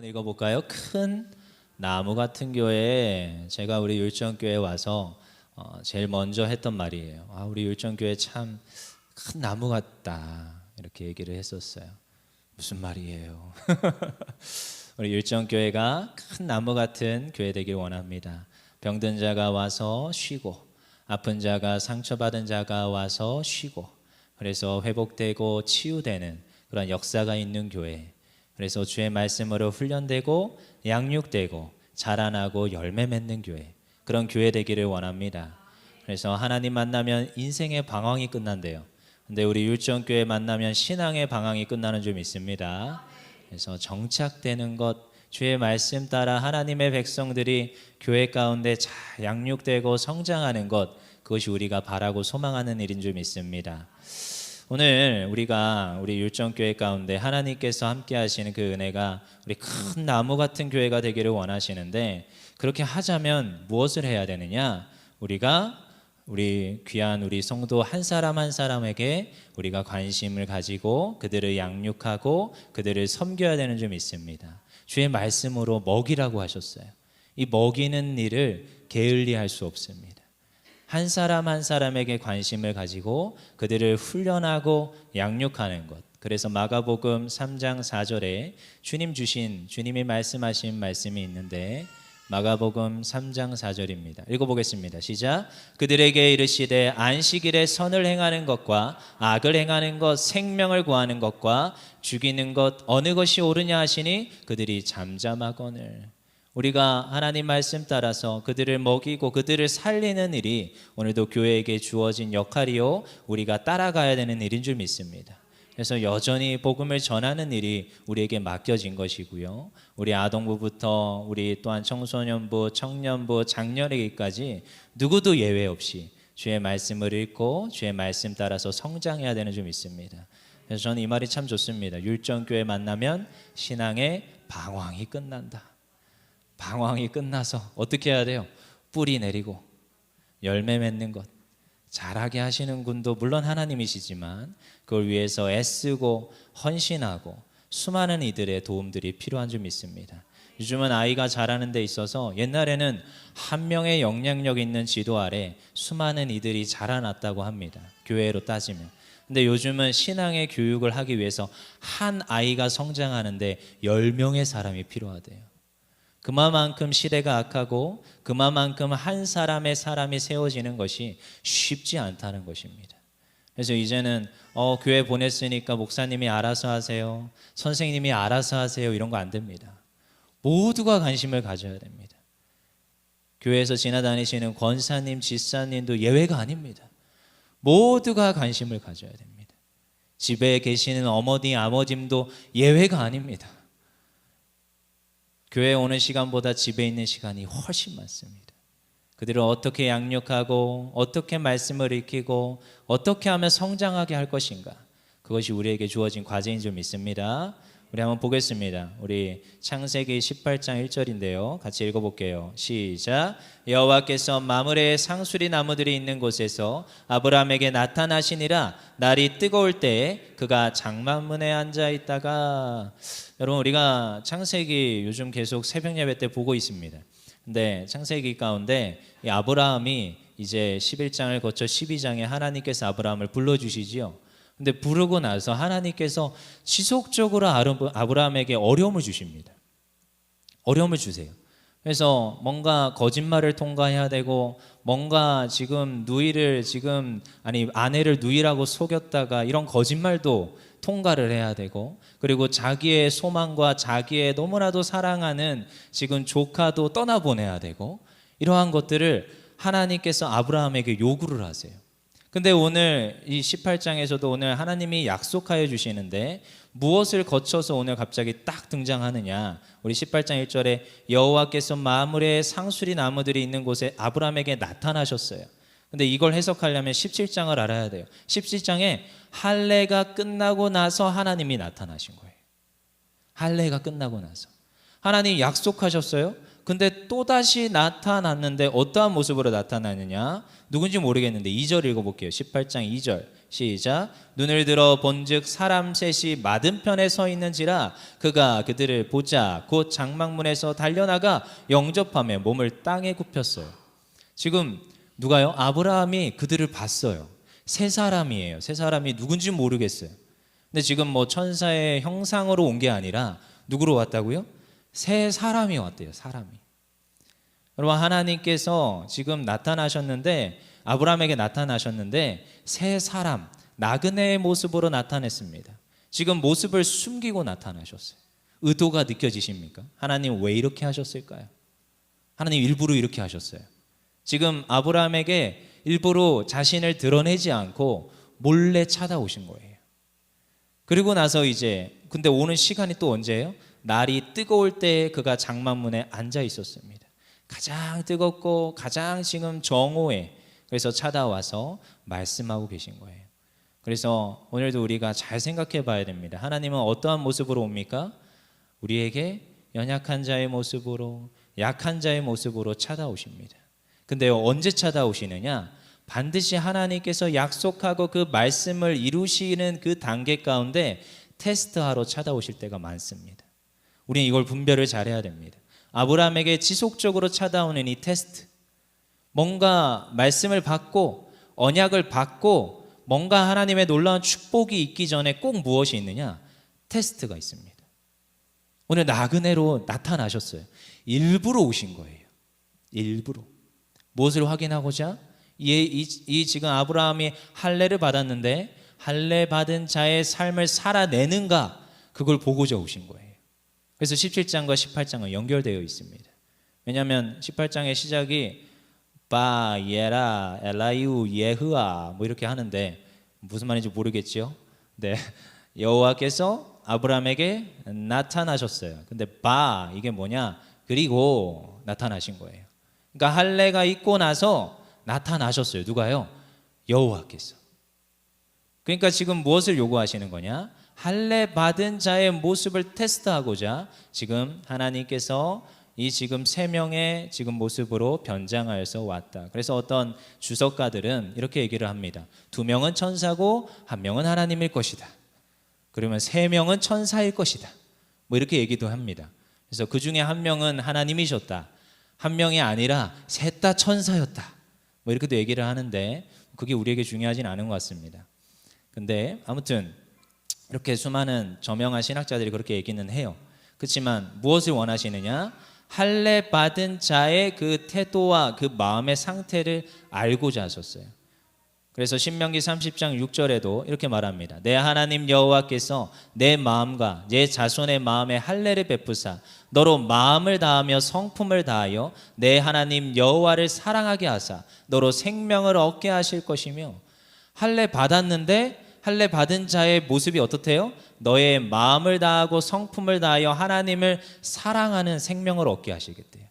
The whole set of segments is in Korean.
한번 읽어볼까요? 큰 나무 같은 교회에 제가 우리 율정교회에 와서 제일 먼저 했던 말이에요. 우리 율정교회 참 큰 나무 같다 이렇게 얘기를 했었어요. 무슨 말이에요? 우리 율정교회가 큰 나무 같은 교회 되길 원합니다. 병든 자가 와서 쉬고, 아픈 자가 상처받은 자가 와서 쉬고, 그래서 회복되고 치유되는 그런 역사가 있는 교회, 그래서 주의 말씀으로 훈련되고 양육되고 자라나고 열매 맺는 교회, 그런 교회 되기를 원합니다. 그래서 하나님 만나면 인생의 방황이 끝난대요. 근데 우리 율정교회 만나면 신앙의 방황이 끝나는 줄 믿습니다. 그래서 정착되는 것, 주의 말씀 따라 하나님의 백성들이 교회 가운데 잘 양육되고 성장하는 것, 그것이 우리가 바라고 소망하는 일인 줄 믿습니다. 오늘 우리가 우리 율정교회 가운데 하나님께서 함께 하시는 그 은혜가 우리 큰 나무 같은 교회가 되기를 원하시는데, 그렇게 하자면 무엇을 해야 되느냐? 우리 귀한 우리 성도 한 사람 한 사람에게 우리가 관심을 가지고 그들을 양육하고 그들을 섬겨야 되는 줄 믿습니다. 주의 말씀으로 먹이라고 하셨어요. 이 먹이는 일을 게을리할 수 없습니다. 한 사람 한 사람에게 관심을 가지고 그들을 훈련하고 양육하는 것. 그래서 마가복음 3장 4절에 주님이 말씀하신 말씀이 있는데, 마가복음 3장 4절입니다. 읽어보겠습니다. 시작. 그들에게 이르시되 안식일에 선을 행하는 것과 악을 행하는 것, 생명을 구하는 것과 죽이는 것 어느 것이 옳으냐 하시니 그들이 잠잠하거늘. 우리가 하나님 말씀 따라서 그들을 먹이고 그들을 살리는 일이 오늘도 교회에게 주어진 역할이요, 우리가 따라가야 되는 일인 줄 믿습니다. 그래서 여전히 복음을 전하는 일이 우리에게 맡겨진 것이고요, 우리 아동부부터 우리 또한 청소년부, 청년부, 장년에게까지 누구도 예외 없이 주의 말씀을 읽고 주의 말씀 따라서 성장해야 되는 줄 믿습니다. 그래서 저는 이 말이 참 좋습니다. 율정교회 만나면 신앙의 방황이 끝난다. 방황이 끝나서 어떻게 해야 돼요? 뿌리 내리고 열매 맺는 것, 잘하게 하시는 분도 물론 하나님이시지만 그걸 위해서 애쓰고 헌신하고 수많은 이들의 도움들이 필요한 줄 믿습니다. 요즘은 아이가 자라는 데 있어서 옛날에는 한 명의 영향력 있는 지도 아래 수많은 이들이 자라났다고 합니다. 교회로 따지면. 근데 요즘은 신앙의 교육을 하기 위해서 한 아이가 성장하는데 10명의 사람이 필요하대요. 그만큼 시대가 악하고 그만큼 한 사람의 사람이 세워지는 것이 쉽지 않다는 것입니다. 그래서 이제는 교회 보냈으니까 목사님이 알아서 하세요, 선생님이 알아서 하세요, 이런 거 안 됩니다. 모두가 관심을 가져야 됩니다. 교회에서 지나다니시는 권사님, 지사님도 예외가 아닙니다. 모두가 관심을 가져야 됩니다. 집에 계시는 어머니, 아버님도 예외가 아닙니다. 교회에 오는 시간보다 집에 있는 시간이 훨씬 많습니다. 그들을 어떻게 양육하고 어떻게 말씀을 익히고 어떻게 하면 성장하게 할 것인가, 그것이 우리에게 주어진 과제인 줄 믿습니다. 우리 한번 보겠습니다. 우리 창세기 18장 1절인데요. 같이 읽어볼게요. 시작. 여호와께서 마므레의 상수리 나무들이 있는 곳에서 아브라함에게 나타나시니라. 날이 뜨거울 때에 그가 장막문에 앉아 있다가. 여러분, 우리가 창세기 요즘 계속 새벽 예배 때 보고 있습니다. 근데 창세기 가운데 이 아브라함이 이제 11장을 거쳐 12장에 하나님께서 아브라함을 불러주시지요. 근데 부르고 나서 하나님께서 지속적으로 아브라함에게 어려움을 주십니다. 어려움을 주세요. 그래서 뭔가 거짓말을 통과해야 되고, 뭔가 아내를 누이라고 속였다가 이런 거짓말도 통과를 해야 되고, 그리고 자기의 소망과 자기의 너무나도 사랑하는 지금 조카도 떠나보내야 되고, 이러한 것들을 하나님께서 아브라함에게 요구를 하세요. 근데 오늘 이 18장에서도 오늘 하나님이 약속하여 주시는데 무엇을 거쳐서 오늘 갑자기 딱 등장하느냐. 우리 18장 1절에 여호와께서 마므레의 상수리 나무들이 있는 곳에 아브라함에게 나타나셨어요. 근데 이걸 해석하려면 17장을 알아야 돼요. 17장에 할례가 끝나고 나서 하나님이 나타나신 거예요. 할례가 끝나고 나서 하나님이 약속하셨어요. 근데 또다시 나타났는데 어떠한 모습으로 나타나느냐? 누군지 모르겠는데 2절 읽어볼게요. 18장 2절 시작. 눈을 들어 본즉 사람 셋이 맞은편에 서 있는지라 그가 그들을 보자 곧 장막문에서 달려나가 영접하며 몸을 땅에 굽혔어요. 지금 누가요? 아브라함이 그들을 봤어요. 세 사람이에요. 세 사람이 누군지 모르겠어요. 근데 지금 뭐 천사의 형상으로 온 게 아니라 누구로 왔다고요? 세 사람이 왔대요. 사람이. 여러분, 하나님께서 지금 나타나셨는데, 아브라함에게 나타나셨는데 세 사람, 나그네의 모습으로 나타냈습니다. 지금 모습을 숨기고 나타나셨어요. 의도가 느껴지십니까? 하나님 왜 이렇게 하셨을까요? 하나님 일부러 이렇게 하셨어요. 지금 아브라함에게 일부러 자신을 드러내지 않고 몰래 찾아오신 거예요. 그리고 나서 이제 근데 오는 시간이 또 언제예요? 날이 뜨거울 때 그가 장막문에 앉아 있었습니다. 가장 뜨겁고 가장 지금 정오에 그래서 찾아와서 말씀하고 계신 거예요. 그래서 오늘도 우리가 잘 생각해 봐야 됩니다. 하나님은 어떠한 모습으로 옵니까? 우리에게 연약한 자의 모습으로, 약한 자의 모습으로 찾아오십니다. 근데 언제 찾아오시느냐? 반드시 하나님께서 약속하고 그 말씀을 이루시는 그 단계 가운데 테스트하러 찾아오실 때가 많습니다. 우리는 이걸 분별을 잘해야 됩니다. 아브라함에게 지속적으로 찾아오는 이 테스트, 뭔가 말씀을 받고 언약을 받고 뭔가 하나님의 놀라운 축복이 있기 전에 꼭 무엇이 있느냐? 테스트가 있습니다. 오늘 나그네로 나타나셨어요. 일부러 오신 거예요. 일부러. 무엇을 확인하고자? 이 지금 아브라함이 할례를 받았는데 할례 받은 자의 삶을 살아내는가, 그걸 보고자 오신 거예요. 그래서 17장과 18장은 연결되어 있습니다. 왜냐하면 18장의 시작이 바, 예라, 엘라이우, 예흐아 뭐 이렇게 하는데 무슨 말인지 모르겠죠. 네, 여호와께서 아브라함에게 나타나셨어요. 근데 바 이게 뭐냐? 그리고 나타나신 거예요. 그러니까 할례가 있고 나서 나타나셨어요. 누가요? 여호와께서. 그러니까 지금 무엇을 요구하시는 거냐? 할례 받은 자의 모습을 테스트하고자 지금 하나님께서 이 지금 세 명의 지금 모습으로 변장하여서 왔다. 그래서 어떤 주석가들은 이렇게 얘기를 합니다. 2명은 천사고 1명은 하나님일 것이다. 그러면 3명은 천사일 것이다. 뭐 이렇게 얘기도 합니다. 그래서 그 중에 1명은 하나님이셨다. 1명이 아니라 셋 다 천사였다. 뭐 이렇게도 얘기를 하는데 그게 우리에게 중요하진 않은 것 같습니다. 근데 아무튼 이렇게 수많은 저명한 신학자들이 그렇게 얘기는 해요. 그렇지만 무엇을 원하시느냐? 할례 받은 자의 그 태도와 그 마음의 상태를 알고자 하셨어요. 그래서 신명기 30장 6절에도 이렇게 말합니다. 내 하나님 여호와께서 내 마음과 내 자손의 마음에 할례를 베푸사 너로 마음을 다하며 성품을 다하여 내 하나님 여호와를 사랑하게 하사 너로 생명을 얻게 하실 것이며, 할례 받았는데 할례 받은 자의 모습이 어떻대요? 너의 마음을 다하고 성품을 다하여 하나님을 사랑하는 생명을 얻게 하시겠대요.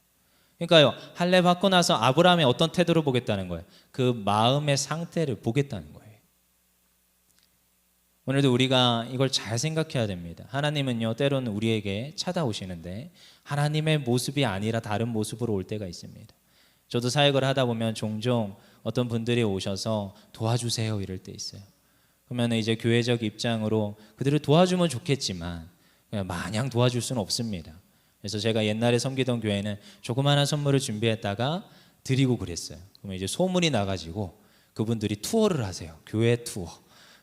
그러니까요, 할례 받고 나서 아브라함의 어떤 태도를 보겠다는 거예요? 그 마음의 상태를 보겠다는 거예요. 오늘도 우리가 이걸 잘 생각해야 됩니다. 하나님은요, 때로는 우리에게 찾아오시는데 하나님의 모습이 아니라 다른 모습으로 올 때가 있습니다. 저도 사역을 하다 보면 종종 어떤 분들이 오셔서 도와주세요 이럴 때 있어요. 그러면 이제 교회적 입장으로 그들을 도와주면 좋겠지만 마냥 도와줄 수는 없습니다. 그래서 제가 옛날에 섬기던 교회는 조그마한 선물을 준비했다가 드리고 그랬어요. 그러면 이제 소문이 나가지고 그분들이 투어를 하세요. 교회 투어.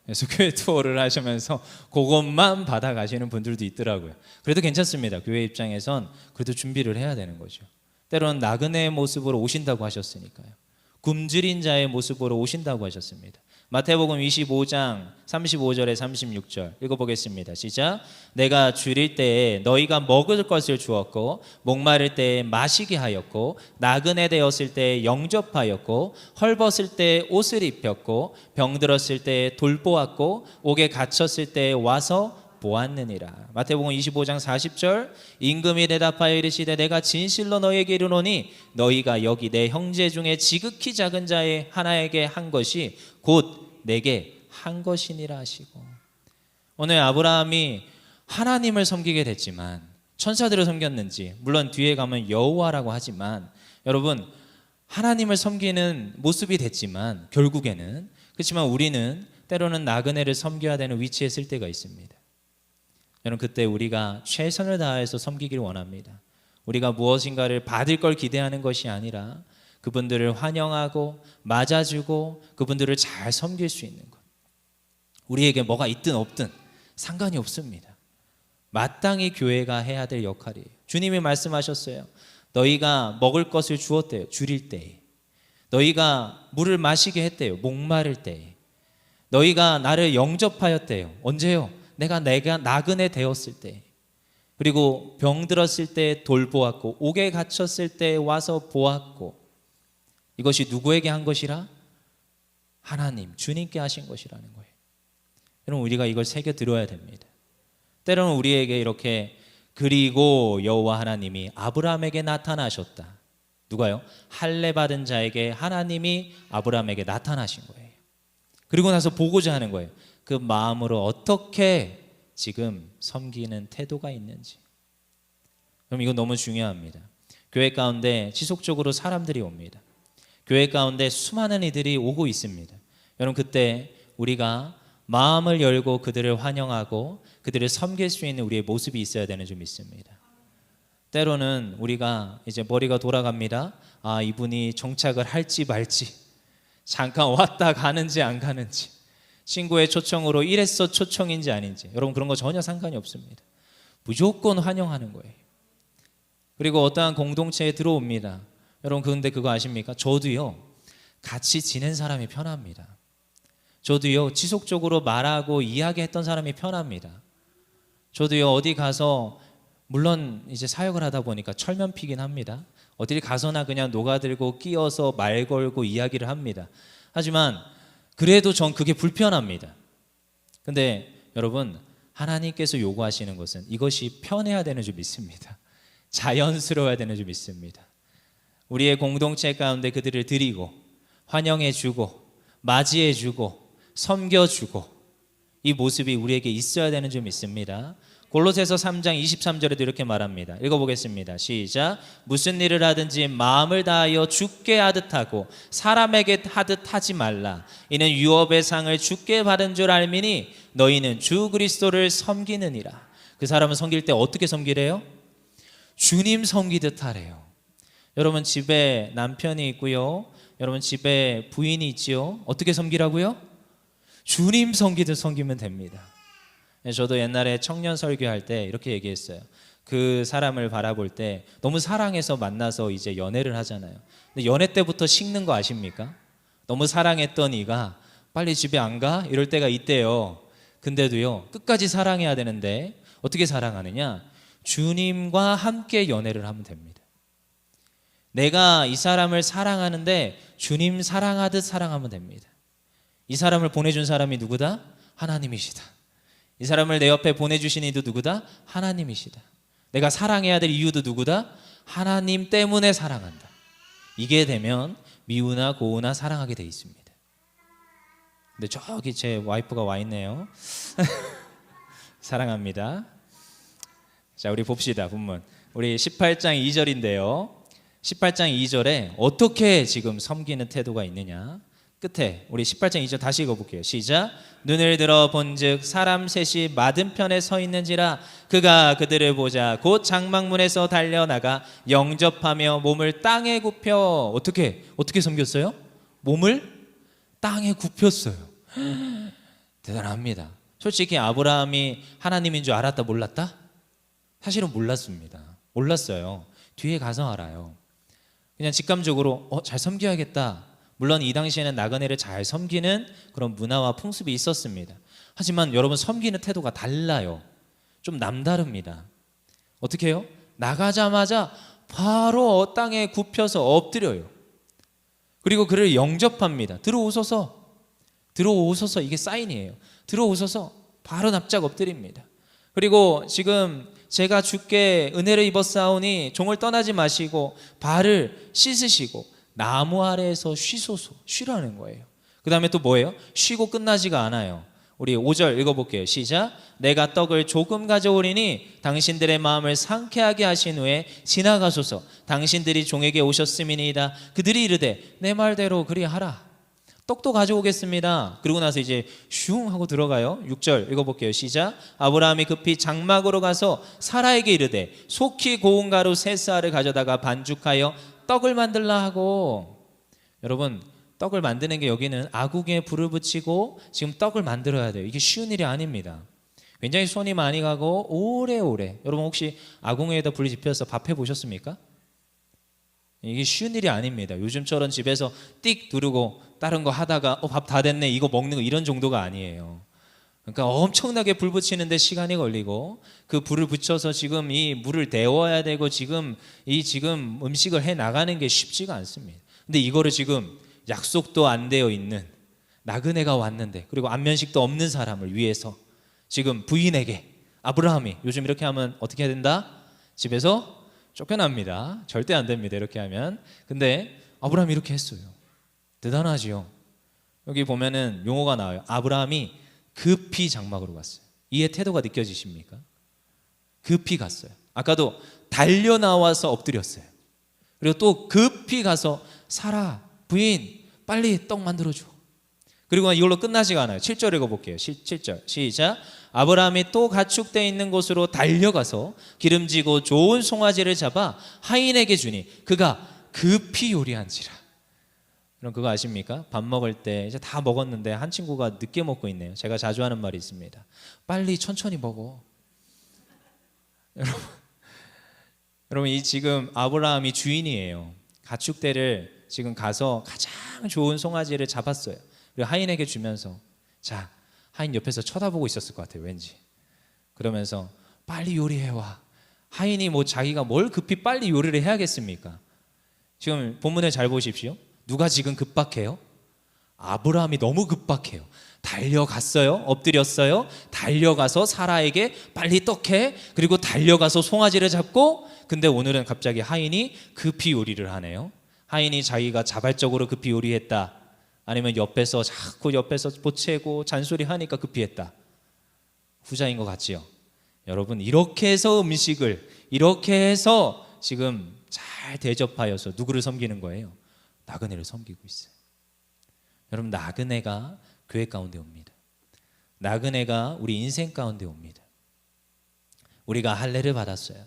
그래서 교회 투어를 하시면서 그것만 받아가시는 분들도 있더라고요. 그래도 괜찮습니다. 교회 입장에선 그래도 준비를 해야 되는 거죠. 때로는 나그네의 모습으로 오신다고 하셨으니까요. 굶주린 자의 모습으로 오신다고 하셨습니다. 마태복음 25장 35절에 36절 읽어보겠습니다. 시작. 내가 줄일 때에 너희가 먹을 것을 주었고 목마를 때에 마시게 하였고 나그네 되었을 때에 영접하였고 헐벗을 때에 옷을 입혔고 병들었을 때에 돌보았고 옥에 갇혔을 때에 와서 보았느니라. 마태복음 25장 40절 임금이 대답하여 이르시되 내가 진실로 너희에게 이르노니 너희가 여기 내 형제 중에 지극히 작은 자의 하나에게 한 것이 곧 내게 한 것이니라 하시고, 오늘 아브라함이 하나님을 섬기게 됐지만 천사들을 섬겼는지, 물론 뒤에 가면 여호와라고 하지만 여러분 하나님을 섬기는 모습이 됐지만 결국에는, 그렇지만 우리는 때로는 나그네를 섬겨야 되는 위치에 있을 때가 있습니다. 저는 그때 우리가 최선을 다해서 섬기길 원합니다. 우리가 무엇인가를 받을 걸 기대하는 것이 아니라 그분들을 환영하고 맞아주고 그분들을 잘 섬길 수 있는 것. 우리에게 뭐가 있든 없든 상관이 없습니다. 마땅히 교회가 해야 될 역할이에요. 주님이 말씀하셨어요. 너희가 먹을 것을 주었대요. 줄일 때에. 너희가 물을 마시게 했대요. 목마를 때에. 너희가 나를 영접하였대요. 언제요? 내가 나그네 되었을 때. 그리고 병들었을 때 돌보았고 옥에 갇혔을 때 와서 보았고. 이것이 누구에게 한 것이라? 하나님, 주님께 하신 것이라는 거예요. 여러분 우리가 이걸 새겨 들어야 됩니다. 때로는 우리에게 이렇게 그리고 여호와 하나님이 아브라함에게 나타나셨다. 누가요? 할례 받은 자에게 하나님이 아브라함에게 나타나신 거예요. 그리고 나서 보고자 하는 거예요. 그 마음으로 어떻게 지금 섬기는 태도가 있는지. 그럼 이거 너무 중요합니다. 교회 가운데 지속적으로 사람들이 옵니다. 교회 가운데 수많은 이들이 오고 있습니다. 여러분 그때 우리가 마음을 열고 그들을 환영하고 그들을 섬길 수 있는 우리의 모습이 있어야 되는 줄 믿습니다. 때로는 우리가 이제 머리가 돌아갑니다. 아, 이분이 정착을 할지 말지, 잠깐 왔다 가는지 안 가는지, 친구의 초청으로 이래서 초청인지 아닌지, 여러분 그런 거 전혀 상관이 없습니다. 무조건 환영하는 거예요. 그리고 어떠한 공동체에 들어옵니다. 여러분 그런데 그거 아십니까? 저도요 같이 지낸 사람이 편합니다. 저도요 지속적으로 말하고 이야기했던 사람이 편합니다. 저도요 어디 가서, 물론 이제 사역을 하다 보니까 철면 피긴 합니다. 어딜 가서나 그냥 녹아들고 끼어서 말 걸고 이야기를 합니다. 하지만 그래도 전 그게 불편합니다. 근데 여러분 하나님께서 요구하시는 것은 이것이 편해야 되는 줄 믿습니다. 자연스러워야 되는 줄 믿습니다. 우리의 공동체 가운데 그들을 드리고 환영해주고 맞이해주고 섬겨주고 이 모습이 우리에게 있어야 되는 줄 믿습니다. 골로새서 3장 23절에도 이렇게 말합니다. 읽어보겠습니다. 시작. 무슨 일을 하든지 마음을 다하여 주께 하듯 하고 사람에게 하듯 하지 말라. 이는 유업의 상을 주께 받은 줄 알미니 너희는 주 그리스도를 섬기느니라. 그 사람은 섬길 때 어떻게 섬기래요? 주님 섬기듯 하래요. 여러분 집에 남편이 있고요, 여러분 집에 부인이 있지요. 어떻게 섬기라고요? 주님 섬기듯 섬기면 됩니다. 저도 옛날에 청년 설교할 때 이렇게 얘기했어요. 그 사람을 바라볼 때 너무 사랑해서 만나서 이제 연애를 하잖아요. 근데 연애 때부터 식는 거 아십니까? 너무 사랑했던 이가 빨리 집에 안 가? 이럴 때가 있대요. 근데도요 끝까지 사랑해야 되는데 어떻게 사랑하느냐? 주님과 함께 연애를 하면 됩니다. 내가 이 사람을 사랑하는데 주님 사랑하듯 사랑하면 됩니다. 이 사람을 보내준 사람이 누구다? 하나님이시다. 이 사람을 내 옆에 보내주신 이도 누구다? 하나님이시다. 내가 사랑해야 될 이유도 누구다? 하나님 때문에 사랑한다. 이게 되면 미우나 고우나 사랑하게 돼 있습니다. 근데 저기 제 와이프가 와 있네요. 사랑합니다. 자, 우리 봅시다. 본문 우리 18장 2절인데요 18장 2절에 어떻게 지금 섬기는 태도가 있느냐, 끝에 우리 18장 2절 다시 읽어볼게요. 시작. 눈을 들어 본즉 사람 셋이 맞은편에 서 있는지라 그가 그들을 보자 곧 장막문에서 달려나가 영접하며 몸을 땅에 굽혀 어떻게 섬겼어요? 몸을 땅에 굽혔어요. 대단합니다. 솔직히 아브라함이 하나님인 줄 알았다 몰랐다? 사실은 몰랐습니다. 몰랐어요. 뒤에 가서 알아요. 그냥 직감적으로 잘 섬겨야겠다. 물론 이 당시에는 나그네를 잘 섬기는 그런 문화와 풍습이 있었습니다. 하지만 여러분 섬기는 태도가 달라요. 좀 남다릅니다. 어떻게 해요? 나가자마자 바로 땅에 굽혀서 엎드려요. 그리고 그를 영접합니다. 들어오소서 이게 사인이에요. 들어오소서 바로 납작 엎드립니다. 그리고 지금 제가 주께 은혜를 입었사오니 종을 떠나지 마시고 발을 씻으시고 나무 아래에서 쉬소서, 쉬라는 거예요. 그 다음에 또 뭐예요? 쉬고 끝나지가 않아요. 우리 5절 읽어볼게요. 시작. 내가 떡을 조금 가져오리니 당신들의 마음을 상쾌하게 하신 후에 지나가소서. 당신들이 종에게 오셨음이니이다. 그들이 이르되 내 말대로 그리하라. 떡도 가져오겠습니다. 그러고 나서 이제 슝 하고 들어가요. 6절 읽어볼게요. 시작. 아브라함이 급히 장막으로 가서 사라에게 이르되 속히 고운 가루 3쌀을 가져다가 반죽하여 떡을 만들라 하고. 여러분, 떡을 만드는 게 여기는 아궁이에 불을 붙이고 지금 떡을 만들어야 돼요. 이게 쉬운 일이 아닙니다. 굉장히 손이 많이 가고 오래오래. 여러분 혹시 아궁이에다 불 지펴서 밥 해보셨습니까? 이게 쉬운 일이 아닙니다. 요즘처럼 집에서 띡 누르고 다른 거 하다가 밥 다 됐네 이거 먹는 거 이런 정도가 아니에요. 그러니까 엄청나게 불 붙이는데 시간이 걸리고 그 불을 붙여서 지금 이 물을 데워야 되고 지금 음식을 해 나가는 게 쉽지가 않습니다. 근데 이거를 지금 약속도 안 되어 있는 나그네가 왔는데 그리고 안면식도 없는 사람을 위해서 지금 부인에게 아브라함이 요즘 이렇게 하면 어떻게 해야 된다? 집에서 쫓겨납니다. 절대 안 됩니다. 이렇게 하면. 근데 아브라함이 이렇게 했어요. 대단하지요. 여기 보면은 용어가 나와요. 아브라함이 급히 장막으로 갔어요. 이의 태도가 느껴지십니까? 급히 갔어요. 아까도 달려 나와서 엎드렸어요. 그리고 또 급히 가서 사라 부인 빨리 떡 만들어줘. 그리고 이걸로 끝나지가 않아요. 7절 읽어볼게요. 7절 시작. 아브라함이 또 가축되어 있는 곳으로 달려가서 기름지고 좋은 송아지를 잡아 하인에게 주니 그가 급히 요리한지라. 그럼 그거 아십니까? 밥 먹을 때 이제 다 먹었는데 한 친구가 늦게 먹고 있네요. 제가 자주 하는 말이 있습니다. 빨리 천천히 먹어. 여러분 이 지금 아브라함이 주인이에요. 가축대를 지금 가서 가장 좋은 송아지를 잡았어요. 그리고 하인에게 주면서 자, 하인 옆에서 쳐다보고 있었을 것 같아요. 왠지. 그러면서 빨리 요리해와. 하인이 뭐 자기가 뭘 급히 빨리 요리를 해야겠습니까? 지금 본문을 잘 보십시오. 누가 지금 급박해요? 아브라함이 너무 급박해요. 달려갔어요. 엎드렸어요. 달려가서 사라에게 빨리 떡해. 그리고 달려가서 송아지를 잡고. 근데 오늘은 갑자기 하인이 급히 요리를 하네요. 하인이 자기가 자발적으로 급히 요리했다. 아니면 자꾸 옆에서 보채고 잔소리하니까 급히 했다. 후자인 것 같지요? 여러분 이렇게 해서 음식을 이렇게 해서 지금 잘 대접하여서 누구를 섬기는 거예요? 나그네를 섬기고 있어요. 여러분 나그네가 교회 가운데 옵니다. 나그네가 우리 인생 가운데 옵니다. 우리가 할례를 받았어요.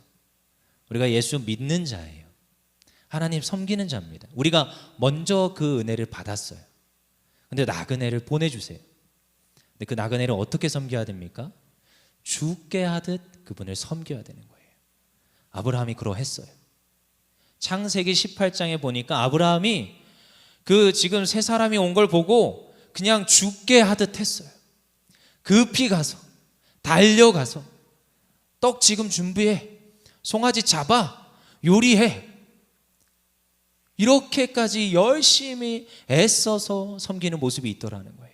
우리가 예수 믿는 자예요. 하나님 섬기는 자입니다. 우리가 먼저 그 은혜를 받았어요. 근데 나그네를 보내주세요. 근데 그 나그네를 어떻게 섬겨야 됩니까? 죽게 하듯 그분을 섬겨야 되는 거예요. 아브라함이 그러했어요. 창세기 18장에 보니까 아브라함이 그 지금 세 사람이 온 걸 보고 그냥 죽게 하듯 했어요. 급히 가서 달려가서 떡 지금 준비해. 송아지 잡아. 요리해. 이렇게까지 열심히 애써서 섬기는 모습이 있더라는 거예요.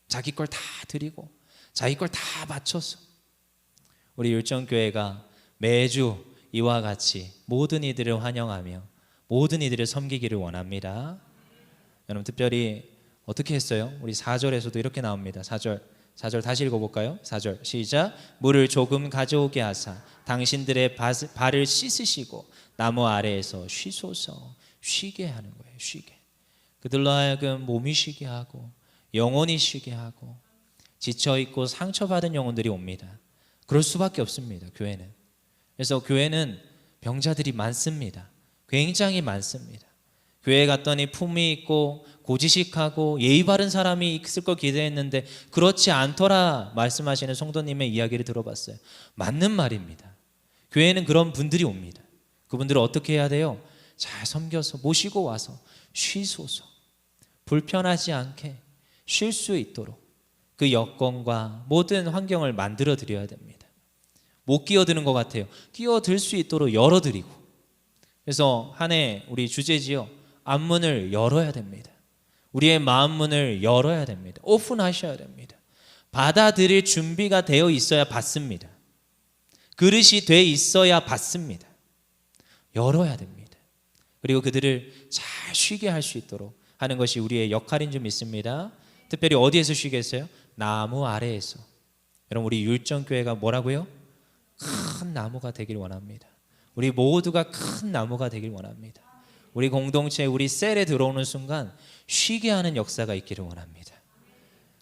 자기 걸 다 드리고 자기 걸 다 바쳐서. 우리 율정교회가 매주 이와 같이 모든 이들을 환영하며 모든 이들을 섬기기를 원합니다. 여러분 특별히 어떻게 했어요? 우리 4절에서도 이렇게 나옵니다. 4절 다시 읽어볼까요? 4절 시작. 물을 조금 가져오게 하사 당신들의 발을 씻으시고 나무 아래에서 쉬소서. 쉬게 하는 거예요. 쉬게. 그들로 하여금 몸이 쉬게 하고 영혼이 쉬게 하고 지쳐있고 상처받은 영혼들이 옵니다. 그럴 수밖에 없습니다. 교회는. 그래서 교회는 병자들이 많습니다. 굉장히 많습니다. 교회 갔더니 품위 있고 고지식하고 예의 바른 사람이 있을 걸 기대했는데 그렇지 않더라 말씀하시는 성도님의 이야기를 들어봤어요. 맞는 말입니다. 교회는 그런 분들이 옵니다. 그분들을 어떻게 해야 돼요? 잘 섬겨서 모시고 와서 쉬소서. 불편하지 않게 쉴 수 있도록 그 여건과 모든 환경을 만들어 드려야 됩니다. 못 끼어드는 것 같아요. 끼어들 수 있도록 열어드리고. 그래서 한 해 우리 주제지요. 앞문을 열어야 됩니다. 우리의 마음문을 열어야 됩니다. 오픈하셔야 됩니다. 받아들일 준비가 되어 있어야 받습니다. 그릇이 돼 있어야 받습니다. 열어야 됩니다. 그리고 그들을 잘 쉬게 할 수 있도록 하는 것이 우리의 역할인 줄 믿습니다. 특별히 어디에서 쉬겠어요? 나무 아래에서, 여러분 우리 율정교회가 뭐라고요? 큰 나무가 되길 원합니다. 우리 모두가 큰 나무가 되길 원합니다. 우리 공동체, 우리 셀에 들어오는 순간 쉬게 하는 역사가 있기를 원합니다.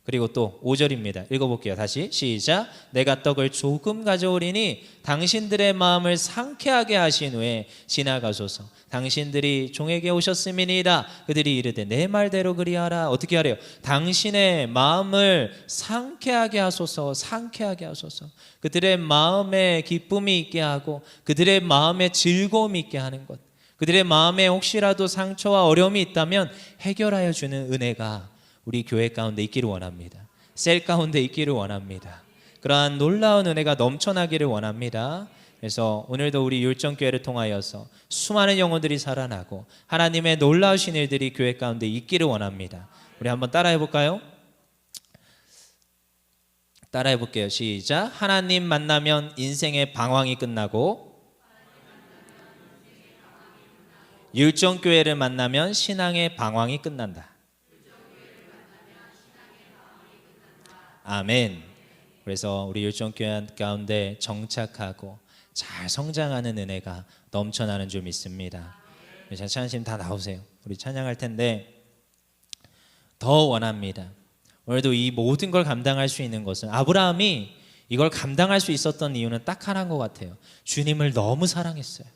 그리고 또 5절입니다. 읽어볼게요. 다시 시작. 내가 떡을 조금 가져오리니 당신들의 마음을 상쾌하게 하신 후에 지나가소서. 당신들이 종에게 오셨음이니이다. 그들이 이르되 내 말대로 그리하라. 어떻게 하래요? 당신의 마음을 상쾌하게 하소서. 상쾌하게 하소서. 그들의 마음에 기쁨이 있게 하고 그들의 마음에 즐거움이 있게 하는 것, 그들의 마음에 혹시라도 상처와 어려움이 있다면 해결하여 주는 은혜가 우리 교회 가운데 있기를 원합니다. 셀 가운데 있기를 원합니다. 그러한 놀라운 은혜가 넘쳐나기를 원합니다. 그래서 오늘도 우리 율정교회를 통하여서 수많은 영혼들이 살아나고 하나님의 놀라우신 일들이 교회 가운데 있기를 원합니다. 우리 한번 따라해 볼까요? 따라해 볼게요. 시작. 하나님 만나면 인생의 방황이 끝나고 율정교회를 만나면 신앙의 방황이 끝난다. 아멘. 그래서 우리 율정교회 가운데 정착하고 잘 성장하는 은혜가 넘쳐나는 줄 믿습니다. 찬양팀 다 나오세요. 우리 찬양할 텐데 더 원합니다. 오늘도 이 모든 걸 감당할 수 있는 것은, 아브라함이 이걸 감당할 수 있었던 이유는 딱 하나인 것 같아요. 주님을 너무 사랑했어요.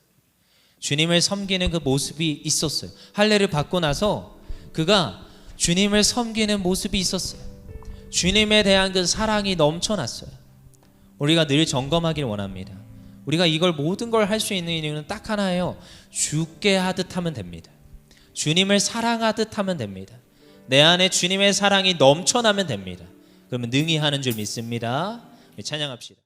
주님을 섬기는 그 모습이 있었어요. 할례를 받고 나서 그가 주님을 섬기는 모습이 있었어요. 주님에 대한 그 사랑이 넘쳐났어요. 우리가 늘 점검하길 원합니다. 우리가 이걸 모든 걸 할 수 있는 이유는 딱 하나예요. 죽게 하듯 하면 됩니다. 주님을 사랑하듯 하면 됩니다. 내 안에 주님의 사랑이 넘쳐나면 됩니다. 그러면 능히 하는 줄 믿습니다. 찬양합시다.